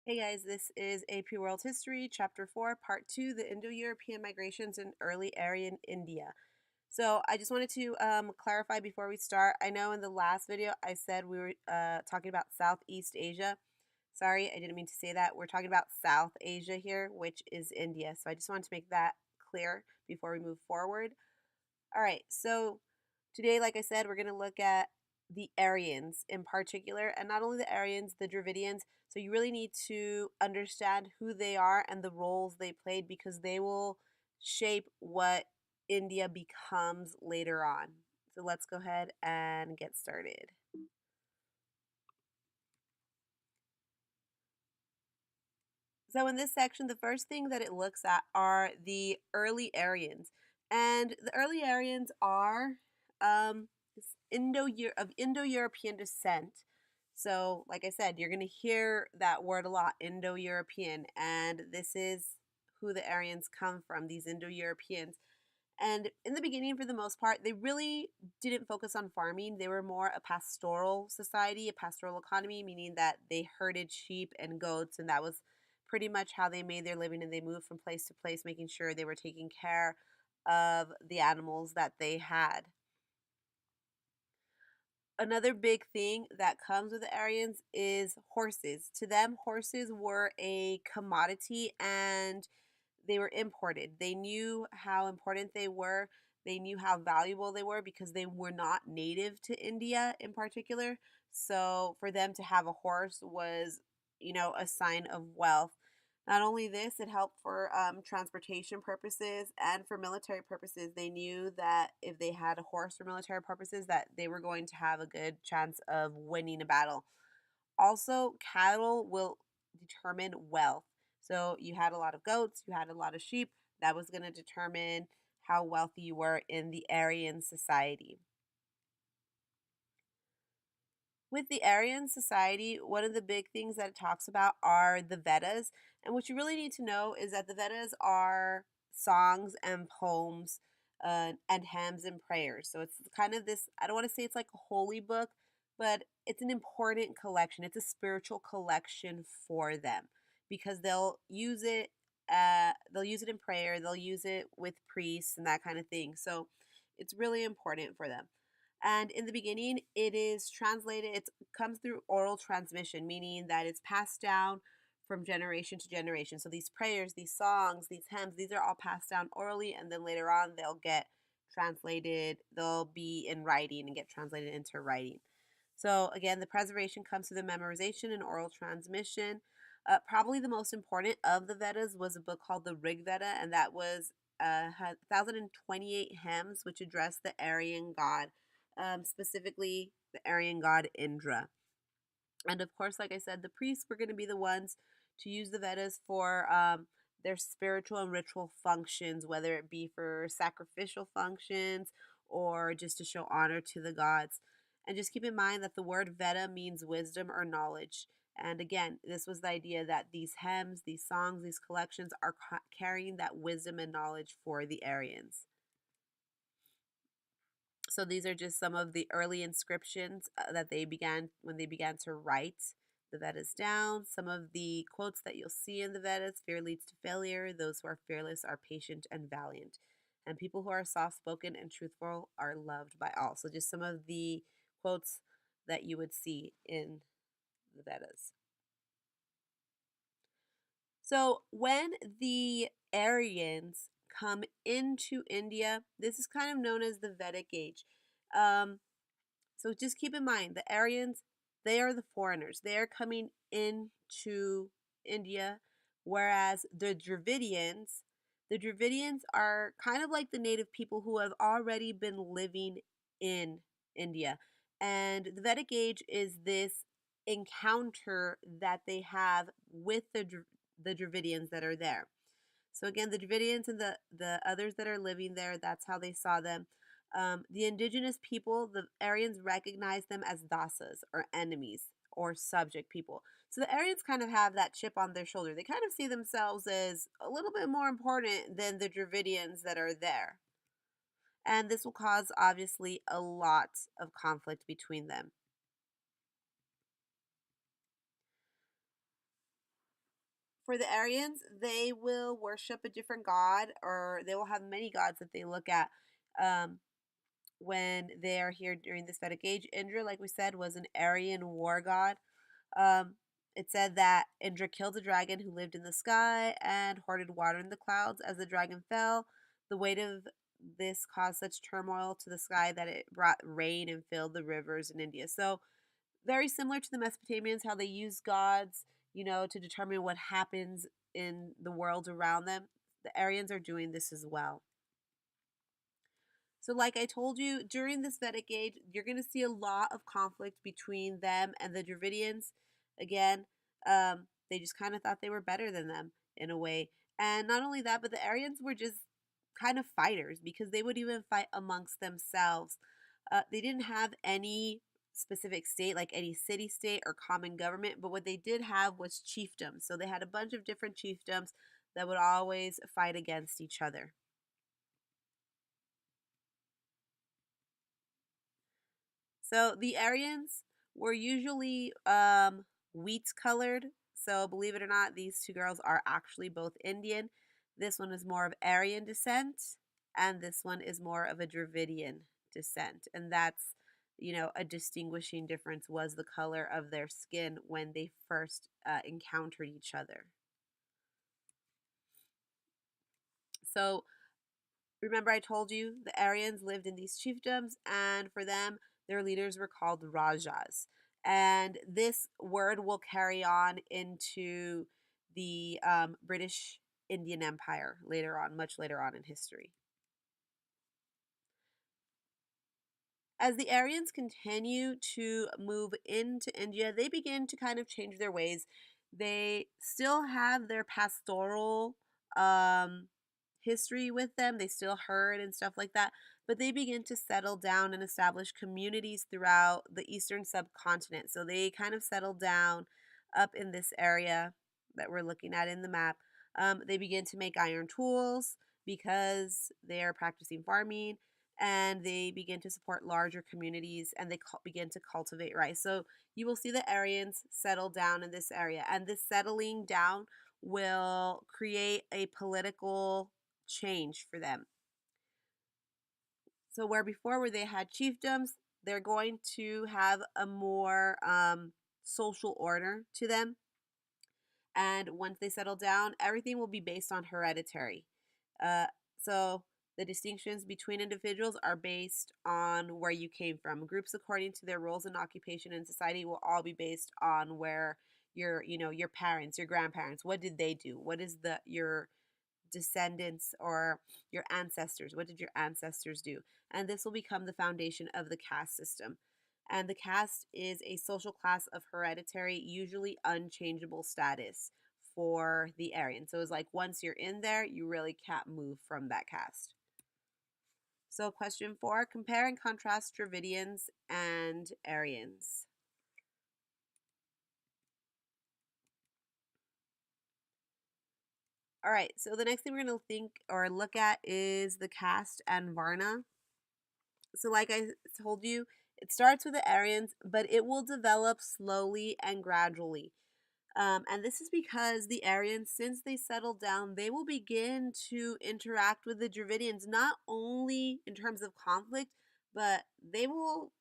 Hey guys, this is AP World History, Chapter 4, Part 2, the Indo-European Migrations in Early Aryan India. So I just wanted to clarify before we start. I know in the last video I said we were talking about Southeast Asia. Sorry, I didn't mean to say that. We're talking about South Asia here, which is India. So I just wanted to make that clear before we move forward. All right, so today, like I said, we're going to look at the Aryans in particular, and not only the Aryans, the Dravidians. So you really need to understand who they are and the roles they played because they will shape what India becomes later on. So let's go ahead and get started. So in this section, the first thing that it looks at are the early Aryans. And the early Aryans are um, of Indo-European descent. So, like I said, you're going to hear that word a lot, Indo-European, and this is who the Aryans come from, these Indo-Europeans. And in the beginning, for the most part, they really didn't focus on farming. They were more a pastoral society, a pastoral economy, meaning that they herded sheep and goats, and that was pretty much how they made their living. And they moved from place to place, making sure they were taking care of the animals that they had. Another big thing that comes with the Aryans is horses. To them, horses were a commodity and they were imported. They knew how important they were. They knew how valuable they were because they were not native to India in particular. So for them to have a horse was, a sign of wealth. Not only this, it helped for transportation purposes and for military purposes. They knew that if they had a horse for military purposes, that they were going to have a good chance of winning a battle. Also, cattle will determine wealth. So you had a lot of goats, you had a lot of sheep. That was going to determine how wealthy you were in the Aryan society. With the Aryan society, one of the big things that it talks about are the Vedas. And what you really need to know is that the Vedas are songs and poems and hymns and prayers. So it's kind of this, I don't want to say it's like a holy book, but it's an important collection. It's a spiritual collection for them because they'll use it in prayer, they'll use it with priests and that kind of thing. So it's really important for them. And in the beginning, it is translated, it comes through oral transmission, meaning that it's passed down from generation to generation. So these prayers, these songs, these hymns, these are all passed down orally, and then later on they'll get translated, they'll be in writing and get translated into writing. So again, the preservation comes through the memorization and oral transmission. Probably the most important of the Vedas was a book called the Rig Veda, and that was had 1,028 hymns which address the Aryan god, specifically the Aryan god Indra. And of course, like I said, the priests were going to be the ones to use the Vedas for their spiritual and ritual functions, whether it be for sacrificial functions or just to show honor to the gods. And just keep in mind that the word Veda means wisdom or knowledge. And again, this was the idea that these hymns, these songs, these collections are carrying that wisdom and knowledge for the Aryans. So these are just some of the early inscriptions that they began when they began to write the Vedas down. Some of the quotes that you'll see in the Vedas: fear leads to failure. Those who are fearless are patient and valiant. And people who are soft spoken and truthful are loved by all. So just some of the quotes that you would see in the Vedas. So when the Aryans come into India, this is kind of known as the Vedic age. Um, So just keep in mind the Aryans, they are the foreigners. They are coming into India, whereas the Dravidians are kind of like the native people who have already been living in India. And the Vedic age is this encounter that they have with the Dravidians that are there. So again, the Dravidians and the others that are living there, that's how they saw them. The indigenous people, the Aryans recognized them as dasas or enemies or subject people. So the Aryans kind of have that chip on their shoulder. They kind of see themselves as a little bit more important than the Dravidians that are there. And this will cause, obviously, a lot of conflict between them. For the Aryans, they will worship a different god, or they will have many gods that they look at um, when they are here during this Vedic age. Indra, like we said, was an Aryan war god. Um, it said that Indra killed a dragon who lived in the sky and hoarded water in the clouds. As the dragon fell, the weight of this caused such turmoil to the sky that it brought rain and filled the rivers in India. So, very similar to the Mesopotamians, how they use gods, to determine what happens in the world around them. The Aryans are doing this as well. So, like I told you, during this Vedic age, you're going to see a lot of conflict between them and the Dravidians. Again, they just kind of thought they were better than them in a way. And not only that, but the Aryans were just kind of fighters because they would even fight amongst themselves. They didn't have any specific state, like any city state or common government, but what they did have was chiefdoms. So they had a bunch of different chiefdoms that would always fight against each other. So the Aryans were usually wheat colored. So believe it or not, these two girls are actually both Indian. This one is more of Aryan descent, and this one is more of a Dravidian descent. And that's, a distinguishing difference was the color of their skin when they first encountered each other. So remember, I told you the Aryans lived in these chiefdoms, and for them, their leaders were called Rajas. And this word will carry on into the British Indian Empire later on, much later on in history. As the Aryans continue to move into India, they begin to kind of change their ways. They still have their pastoral um, history with them, they still herd and stuff like that, but they begin to settle down and establish communities throughout the eastern subcontinent. So they kind of settle down up in this area that we're looking at in the map. They begin to make iron tools because they are practicing farming, and they begin to support larger communities, and they begin to cultivate rice. So you will see the Aryans settle down in this area, and this settling down will create a political change for them. So where they had chiefdoms, they're going to have a more social order to them. And once they settle down, everything will be based on hereditary. Uh, so the distinctions between individuals are based on where you came from. Groups, according to their roles and occupation in society, will all be based on where your parents, your grandparents, what did they do? What is your descendants or your ancestors? What did your ancestors do? And this will become the foundation of the caste system. And the caste is a social class of hereditary, usually unchangeable status for the Aryan. So it's like once you're in there, you really can't move from that caste. So, question 4, compare and contrast Dravidians and Aryans. All right, so the next thing we're going to think or look at is the caste and Varna. So, like I told you, it starts with the Aryans, but it will develop slowly and gradually. And this is because the Aryans, since they settled down, they will begin to interact with the Dravidians, not only in terms of conflict, but they will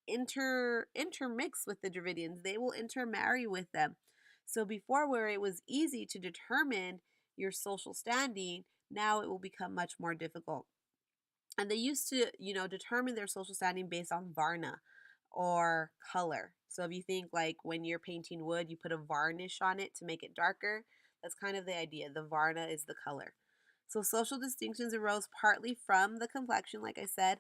intermix with the Dravidians. They will intermarry with them. So before, where it was easy to determine your social standing, now it will become much more difficult. And they used to, determine their social standing based on Varna or color. So if you think like when you're painting wood, you put a varnish on it to make it darker. That's kind of the idea. The Varna is the color. So social distinctions arose partly from the complexion, like I said,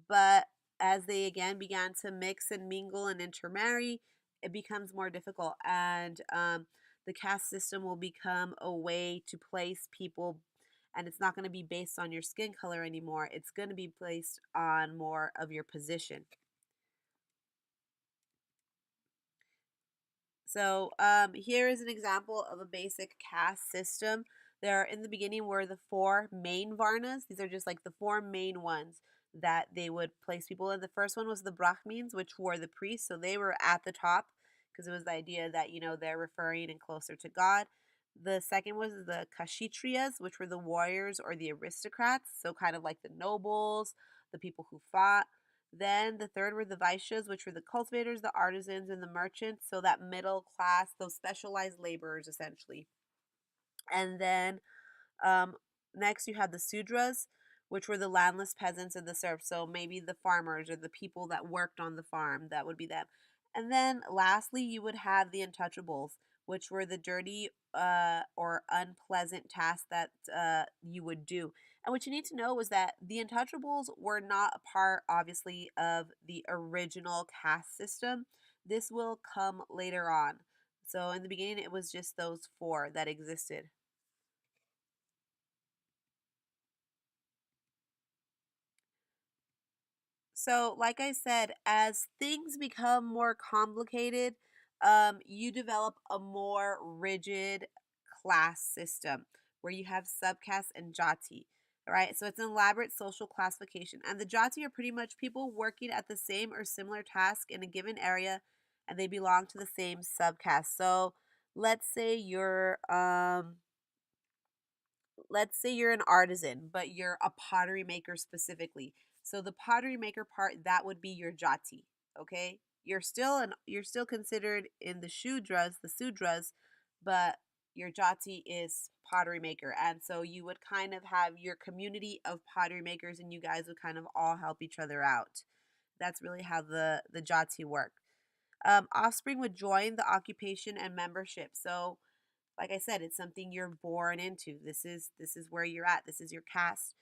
but as they again began to mix and mingle and intermarry, it becomes more difficult. And the caste system will become a way to place people, and it's not going to be based on your skin color anymore. It's going to be placed on more of your position. So here is an example of a basic caste system. There in the beginning were the 4 main Varnas. These are just like the 4 main ones that they would place people in. The first one was the Brahmins, which were the priests. So they were at the top because it was the idea that, they're referring and closer to God. The second was the Kshatriyas, which were the warriors or the aristocrats, so kind of like the nobles, the people who fought. Then the third were the Vaishyas, which were the cultivators, the artisans, and the merchants, so that middle class, those specialized laborers essentially. And then um, next, you had the Sudras, which were the landless peasants and the serfs. So maybe the farmers or the people that worked on the farm, that would be them. And then lastly, you would have the untouchables, which were the dirty or unpleasant tasks that you would do. And what you need to know was that the untouchables were not a part, obviously, of the original caste system. This will come later on. So in the beginning, it was just those four that existed. So, like I said, as things become more complicated, you develop a more rigid class system where you have subcaste and jati. Right, so it's an elaborate social classification, and the jati are pretty much people working at the same or similar task in a given area, and they belong to the same subcaste. So, let's say you're an artisan, but you're a pottery maker specifically. So the pottery maker part, that would be your jati. Okay, you're still considered in the sudras, but your jati is pottery maker, and so you would kind of have your community of pottery makers, and you guys would kind of all help each other out. That's really how the jati work. Offspring would join the occupation and membership. So like I said, it's something you're born into. This is where you're at. This is your caste.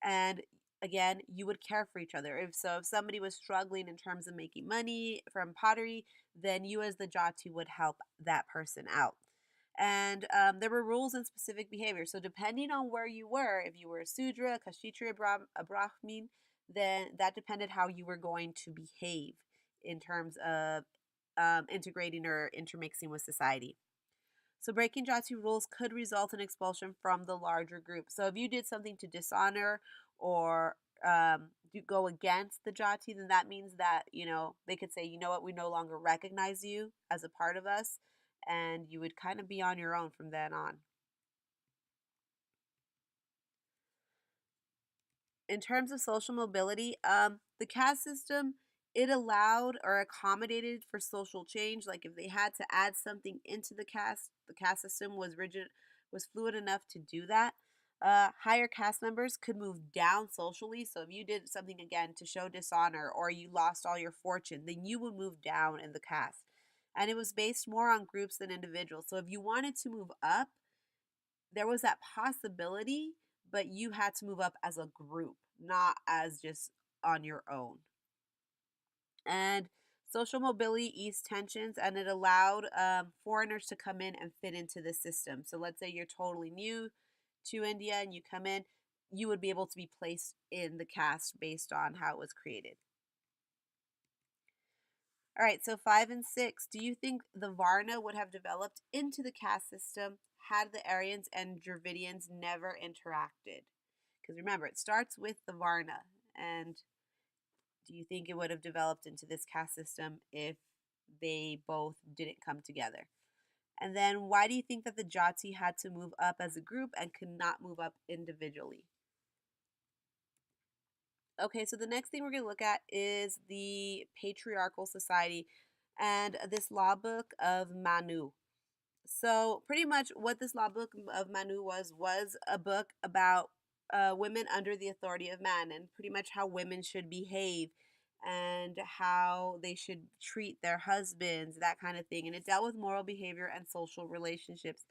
And again, you would care for each other. If somebody was struggling in terms of making money from pottery, then you as the jati would help that person out. And there were rules and specific behavior. So depending on where you were, if you were a Sudra, a Kashitra, a Brahmin, then that depended how you were going to behave in terms of integrating or intermixing with society. So breaking Jati rules could result in expulsion from the larger group. So if you did something to dishonor or go against the Jati, then that means that, they could say, you know what, we no longer recognize you as a part of us, and you would kind of be on your own from then on. In terms of social mobility, the caste system, it allowed or accommodated for social change. Like if they had to add something into the caste system was rigid, was fluid enough to do that. Higher caste members could move down socially. So if you did something again to show dishonor or you lost all your fortune, then you would move down in the caste. And it was based more on groups than individuals. So if you wanted to move up, there was that possibility, but you had to move up as a group, not as just on your own. And social mobility eased tensions and it allowed foreigners to come in and fit into the system. So let's say you're totally new to India and you come in, you would be able to be placed in the caste based on how it was created. All right, so 5 and 6. Do you think the Varna would have developed into the caste system had the Aryans and Dravidians never interacted? Because remember, it starts with the Varna. And do you think it would have developed into this caste system if they both didn't come together? And then why do you think that the Jati had to move up as a group and could not move up individually? Okay, so the next thing we're going to look at is the patriarchal society and this law book of Manu. So pretty much what this law book of Manu was a book about women under the authority of man and pretty much how women should behave and how they should treat their husbands, that kind of thing. And it dealt with moral behavior and social relationships.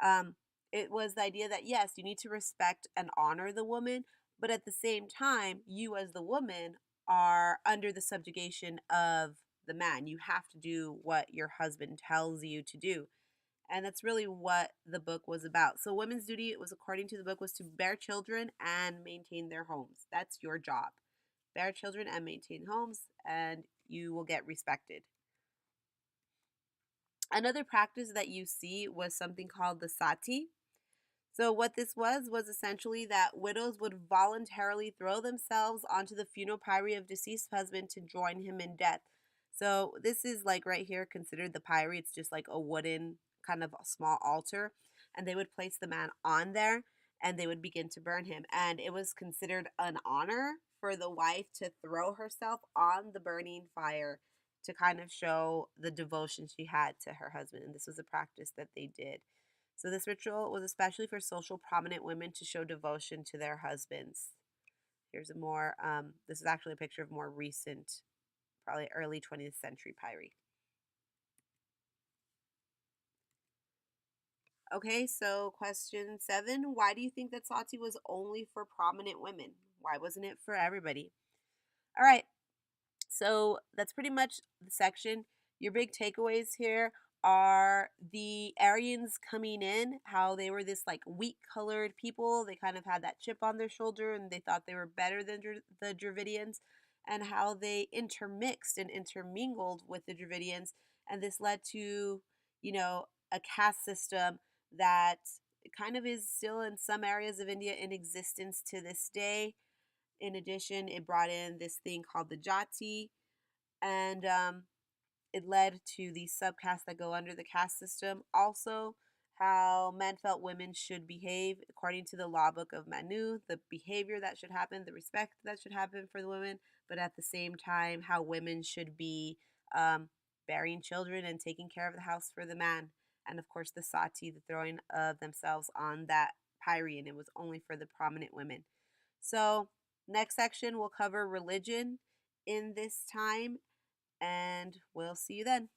Um, it was the idea that yes, you need to respect and honor the woman, but at the same time, you as the woman are under the subjugation of the man. You have to do what your husband tells you to do. And that's really what the book was about. So women's duty, it was according to the book, was to bear children and maintain their homes. That's your job. Bear children and maintain homes, and you will get respected. Another practice that you see was something called the sati. So what this was essentially that widows would voluntarily throw themselves onto the funeral pyre of deceased husband to join him in death. So this is like right here considered the pyre. It's just like a wooden kind of a small altar. and they would place the man on there and they would begin to burn him. And it was considered an honor for the wife to throw herself on the burning fire to kind of show the devotion she had to her husband. And this was a practice that they did. So, this ritual was especially for social prominent women to show devotion to their husbands. Here's a more, this is actually a picture of more recent, probably early 20th century pyre. Okay, so question 7. Why do you think that sati was only for prominent women? Why wasn't it for everybody? All right, so that's pretty much the section. Your big takeaways here are the Aryans coming in, how they were this like wheat colored people. They kind of had that chip on their shoulder and they thought they were better than the Dravidians, and how they intermixed and intermingled with the Dravidians. And this led to, a caste system that kind of is still in some areas of India in existence to this day. In addition, it brought in this thing called the jati, and it led to these subcastes that go under the caste system. Also, how men felt women should behave according to the law book of Manu, the behavior that should happen, the respect that should happen for the women, but at the same time, how women should be bearing children and taking care of the house for the man. And of course, the sati, the throwing of themselves on that pyre, and it was only for the prominent women. So, next section will cover religion in this time, and we'll see you then.